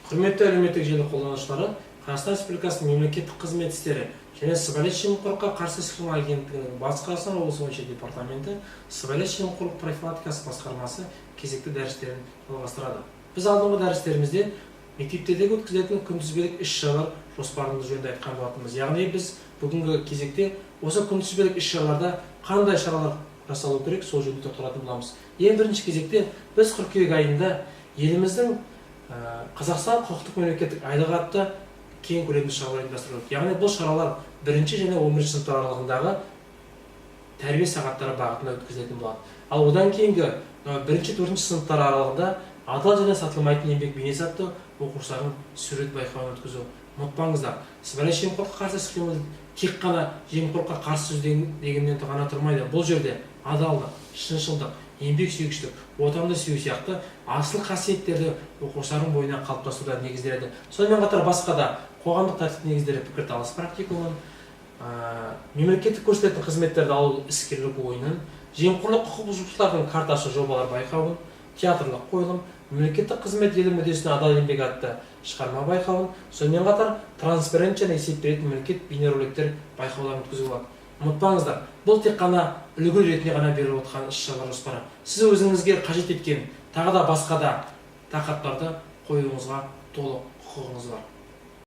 Құрметті әлеуметтік желі қолданушылары, Қазақстан Республикасының мемлекеттік қызмет істері және сыбайлас жемқорлыққа қарсы іс-қимыл агенттігінің Батыс Қазақстан облысы бойынша департаменті сыбайлас жемқорлық профилактикасы басқармасы кезекті дәрістерін жалғастырады. Біз алдыңғы дәрістерімізде мектептердегі өткізілетін күнтізбелік іс-шаралар жоспарының жөнінде айтқан болатынбыз. Яғни біз бүгінгі кезекте осы күнтізбелік іс-шараларда қандай шаралар жасалу керек, сол жөнінде тоқталатын боламыз. Ең бірінші кезекте біз қыркүйек айында еліміздің Қазақстан құқықтық мемлекеттік айлығы атты кең көлемді шаралар ұйымдастырылады. Яғни бұл шаралар 1-ші және 11-ші сыныптар аралығындағы тәрбие сағаттары бағытында өткізілетін болады. Ал одан кейінгі 1-ші 4-ші сыныптар аралығында адал және сатылмайтын еңбек бейнесі атты оқушылардың сурет байқауын өткізу. Ұмытпаңыздар, сыбайлас жемқорлыққа қарсы іс-қимыл тек қана жемқорлыққа қарсы сөз дегеннен ғана тұрмайды. Бұл жерде адалдық, шыншылдық, еңбек сүйгіштік, отанды сүю сияқты асыл қасиеттерді оқушылардың бойына қалыптастыруда негізделеді. Сонымен қатар басқа да қоғамдық тәртіп негіздері пікірталас практикумын, мемлекеттік көрсетілетін қызметтерді алу іскерлік ойынын, жемқорлық құқық бұзушылықтардың картасы жобалар байқауын, театрлық қойылым, мемлекеттік қызмет елі мүддесіне адал еңбек атты шығарма байқауын, сонымен қатар транспарент және есеп беретін мемлекет бейнероликтер байқауларын өткізу болады. Ұмытпаңыздар, бұл тек қана үлгі ретінде ғана беріп отырған іс-шаралар жоспары. Сіз өзіңізге қажет еткен тағы да басқа да тақырыптарды қоюыңызға толық құқығыңыз бар.